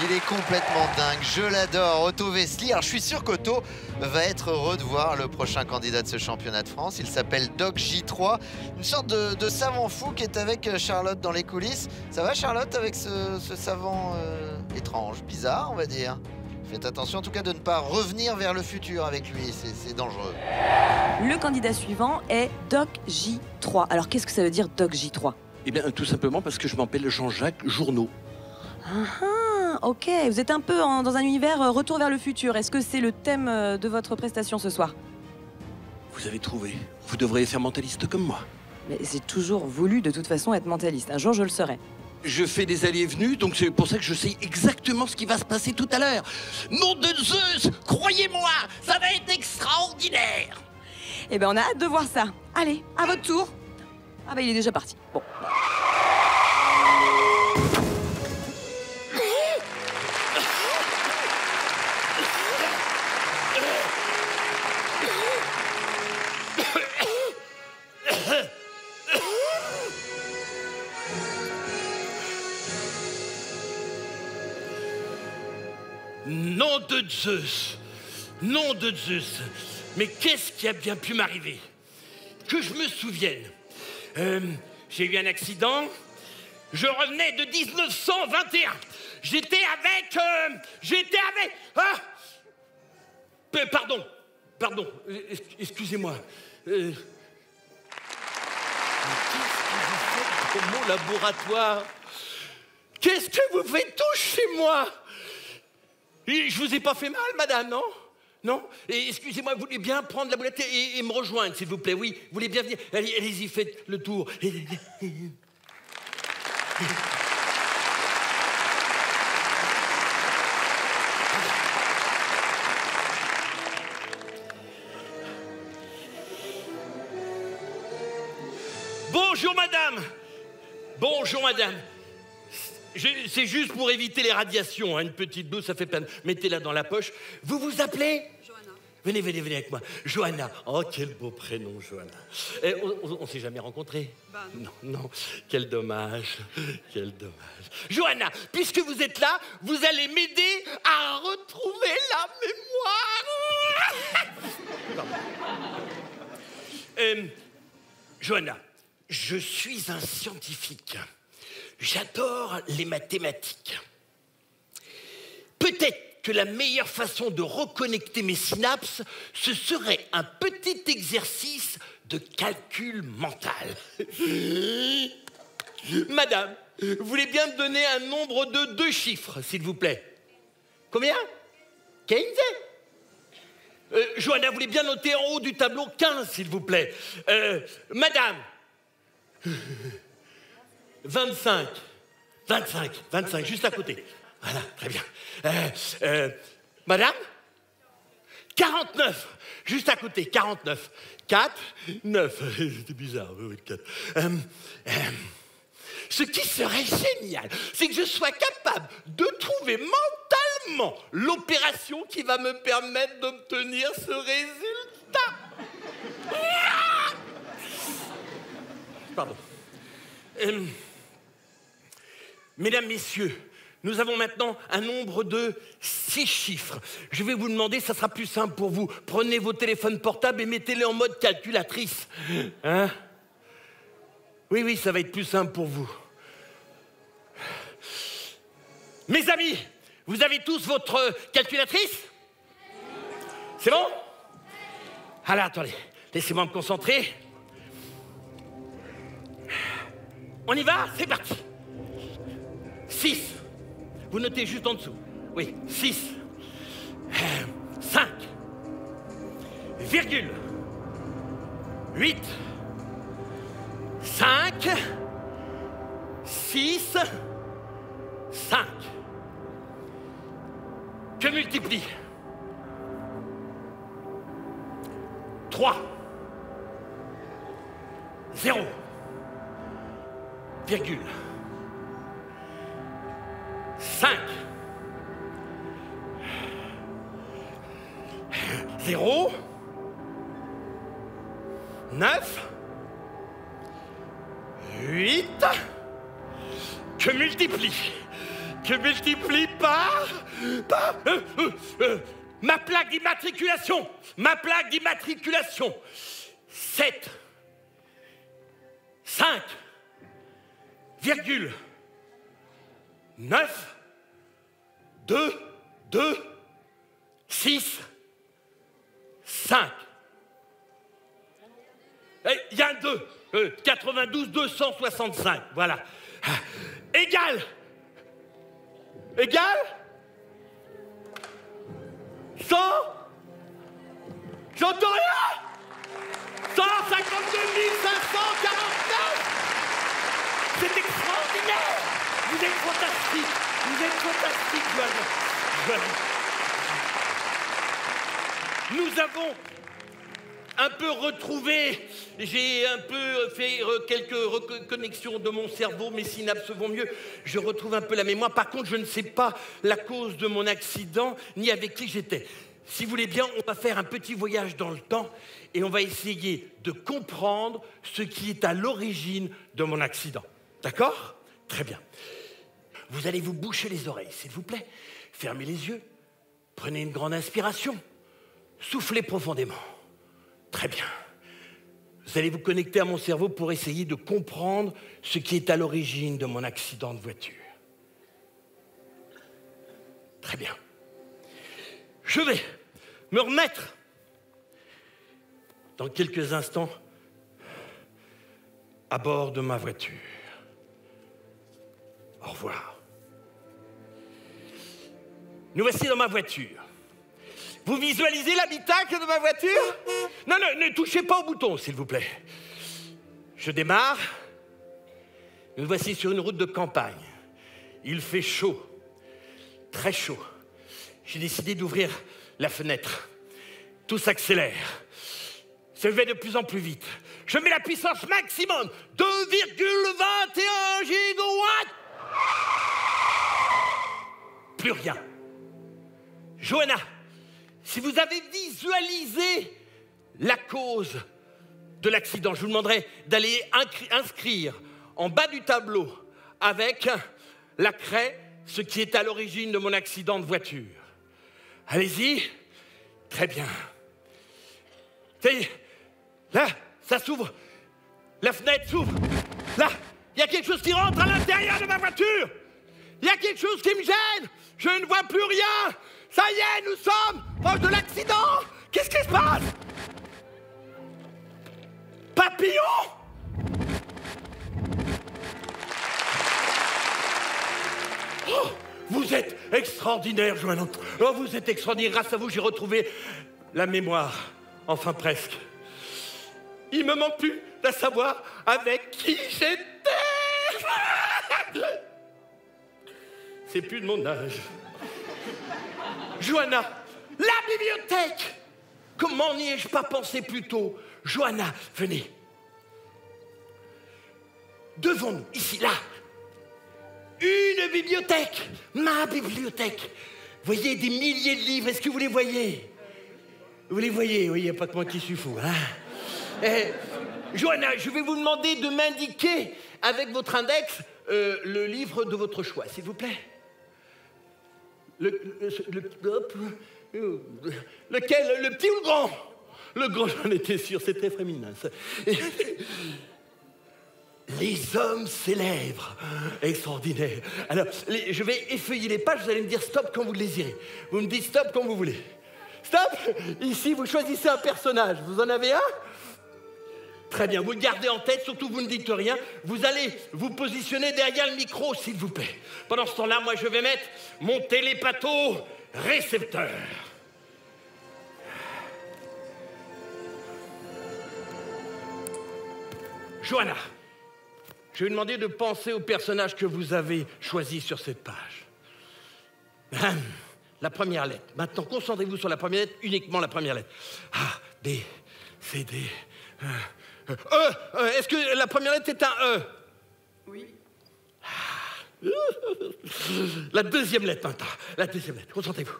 Il est complètement dingue, je l'adore, Otto Vesely. Alors je suis sûr qu'Otto va être heureux de voir le prochain candidat de ce championnat de France. Il s'appelle Doc J3, une sorte de savant fou qui est avec Charlotte dans les coulisses. Ça va Charlotte avec ce savant étrange, bizarre on va dire? Faites attention en tout cas de ne pas revenir vers le futur avec lui, c'est dangereux. Le candidat suivant est Doc J3. Alors qu'est-ce que ça veut dire Doc J3? Eh bien tout simplement parce que je m'appelle Jean-Jacques Journeau. Ok, vous êtes un peu dans un univers retour vers le futur. Est-ce que c'est le thème de votre prestation ce soir? Vous avez trouvé. Vous devriez faire mentaliste comme moi. Mais j'ai toujours voulu de toute façon être mentaliste. Un jour je le serai. Je fais des allées et venues, donc c'est pour ça que je sais exactement ce qui va se passer tout à l'heure. Nom de Zeus, croyez-moi, ça va être extraordinaire. Eh ben on a hâte de voir ça. Allez, à votre tour. Ah bah il est déjà parti. Bon. Nom de Zeus! Nom de Zeus! Mais qu'est-ce qui a bien pu m'arriver? Que je me souvienne. J'ai eu un accident. Je revenais de 1921. J'étais avec... Pardon. Excusez-moi. Mais qu'est-ce que vous faites dans mon laboratoire? Qu'est-ce que vous faites tous chez moi? Je vous ai pas fait mal, madame, non? Non? Excusez-moi, vous voulez bien prendre la boulette et me rejoindre, s'il vous plaît? Oui, vous voulez bien venir? Allez-y, faites le tour. Bonjour, madame. Bonjour, madame. C'est juste pour éviter les radiations, hein, une petite douce, ça fait peine. Mettez-la dans la poche. Vous vous appelez? Johanna. Venez avec moi. Johanna. Oh, quel beau prénom, Johanna. On s'est jamais rencontrés? Non. Quel dommage. Johanna, puisque vous êtes là, vous allez m'aider à retrouver la mémoire. Johanna, je suis un scientifique. J'adore les mathématiques. Peut-être que la meilleure façon de reconnecter mes synapses, ce serait un petit exercice de calcul mental. Madame, vous voulez bien me donner un nombre de 2 chiffres, s'il vous plaît? Combien? 15? Johanna, vous voulez bien noter en haut du tableau 15, s'il vous plaît? Madame 25, juste à côté. Voilà, très bien. Madame 49, juste à côté, 49. 4, 9. C'était bizarre, oui, 4. Ce qui serait génial, c'est que je sois capable de trouver mentalement l'opération qui va me permettre d'obtenir ce résultat. Pardon. Mesdames, messieurs, nous avons maintenant un nombre de 6 chiffres. Je vais vous demander, ça sera plus simple pour vous. Prenez vos téléphones portables et mettez-les en mode calculatrice. Hein? Oui, ça va être plus simple pour vous. Mes amis, vous avez tous votre calculatrice? C'est bon? Alors, attendez, laissez-moi me concentrer. On y va? C'est parti. 6. Vous notez juste en dessous. Oui, 6. 5. Virgule. 8. 5. 6. 5. Que multiplie? 3. 0. Virgule. 5. 0. 9. 8. Que multiplie? Je multiplie par ma plaque d'immatriculation. Ma plaque d'immatriculation. 7, 5, virgule, 9, 2, 6, 5. Il y a un 2. 92 265. Voilà. Égal. Égal 100. J'entends rien. 152 549. C'est extraordinaire. Vous êtes fantastique. Vous êtes fantastique, Joanna. Nous avons un peu retrouvé, j'ai un peu fait quelques reconnexions de mon cerveau, mes synapses vont mieux, je retrouve un peu la mémoire. Par contre, je ne sais pas la cause de mon accident, ni avec qui j'étais. Si vous voulez bien, on va faire un petit voyage dans le temps et on va essayer de comprendre ce qui est à l'origine de mon accident. D'accord? Très bien. Vous allez vous boucher les oreilles, s'il vous plaît. Fermez les yeux, prenez une grande inspiration, soufflez profondément. Très bien. Vous allez vous connecter à mon cerveau pour essayer de comprendre ce qui est à l'origine de mon accident de voiture. Très bien. Je vais me remettre dans quelques instants à bord de ma voiture. Au revoir. Nous voici dans ma voiture. Vous visualisez l'habitacle de ma voiture? Non, ne touchez pas au bouton, s'il vous plaît. Je démarre. Nous voici sur une route de campagne. Il fait chaud, très chaud. J'ai décidé d'ouvrir la fenêtre. Tout s'accélère. Je vais de plus en plus vite. Je mets la puissance maximum, 2,21 gigawatts. Plus rien. Joanna, si vous avez visualisé la cause de l'accident, je vous demanderai d'aller inscrire en bas du tableau avec la craie ce qui est à l'origine de mon accident de voiture. Allez-y. Très bien. Là, ça s'ouvre. La fenêtre s'ouvre. Là, il y a quelque chose qui rentre à l'intérieur de ma voiture. Il y a quelque chose qui me gêne. Je ne vois plus rien. Ça y est, nous sommes proches de l'accident. Qu'est-ce qui se passe? Papillon? Oh, vous êtes extraordinaire, Joanna. Oh, vous êtes extraordinaire. Grâce à vous, j'ai retrouvé la mémoire. Enfin, presque. Il me manque plus de savoir avec qui j'étais. C'est plus de mon âge. Joanna, la bibliothèque. Comment n'y ai-je pas pensé plus tôt? Joanna, venez. Devant nous, ici, là. Une bibliothèque. Ma bibliothèque. Voyez des milliers de livres. Est-ce que vous les voyez? Vous les voyez? Oui, il n'y a pas que moi qui suis fou. Hein? Joanna, je vais vous demander de m'indiquer avec votre index le livre de votre choix, s'il vous plaît. Lequel? Le petit ou le grand? Le grand, j'en étais sûr, c'est très féminin. Ça. Les hommes célèbres. Extraordinaire. Alors, je vais effeuiller les pages, vous allez me dire stop quand vous le désirez. Vous me dites stop quand vous voulez. Stop. Ici, vous choisissez un personnage. Vous en avez un? Très bien, vous le gardez en tête, surtout vous ne dites rien. Vous allez vous positionner derrière le micro, s'il vous plaît. Pendant ce temps-là, moi, je vais mettre mon télépatho-récepteur. Joanna, je vais vous demander de penser au personnage que vous avez choisi sur cette page. La première lettre. Maintenant, concentrez-vous sur la première lettre, uniquement la première lettre. A, B, C, D, E. Est-ce que la première lettre est un E? Oui. La deuxième lettre, maintenant. La deuxième lettre, concentrez-vous.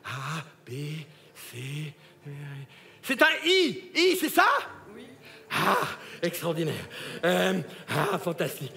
A, B, C... C'est un I. I, c'est ça? Oui. Ah, extraordinaire. Fantastique.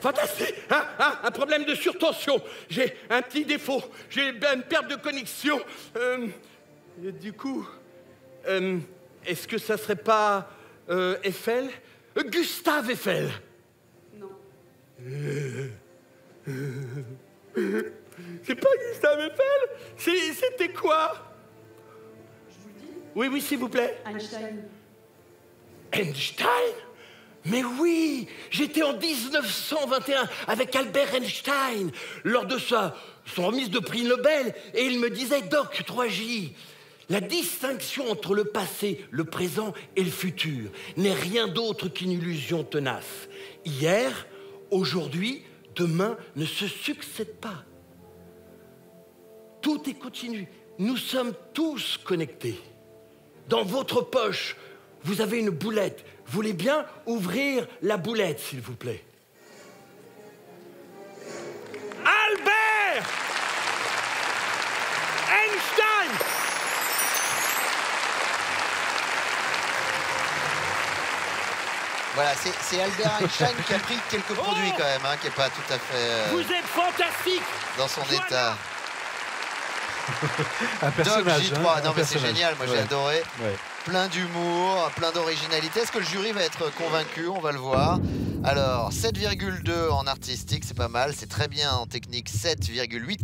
Fantastique. Un problème de surtension. J'ai un petit défaut. J'ai une perte de connexion. Du coup, est-ce que ça serait pas Eiffel? Gustave Eiffel. Non. C'est pas Gustave Eiffel? C'était quoi? Je vous le dis. Oui, s'il vous plaît. Einstein. Einstein? Mais oui, j'étais en 1921 avec Albert Einstein lors de son remise de prix Nobel et il me disait, Doc 3J, la distinction entre le passé, le présent et le futur n'est rien d'autre qu'une illusion tenace. Hier, aujourd'hui, demain ne se succèdent pas. Tout est continu. Nous sommes tous connectés. Dans votre poche, vous avez une boulette. Vous voulez bien ouvrir la boulette, s'il vous plaît? Albert Einstein! Voilà, c'est Albert Einstein qui a pris quelques produits quand même, hein, qui n'est pas tout à fait Vous êtes fantastique! dans son état. Un personnage. Doc J3, hein, non un mais c'est personnage. génial, moi j'ai Ouais. adoré. Ouais. Plein d'humour, plein d'originalité. Est-ce que le jury va être convaincu? On va le voir. Alors, 7,2 en artistique, c'est pas mal. C'est très bien en technique, 7,8.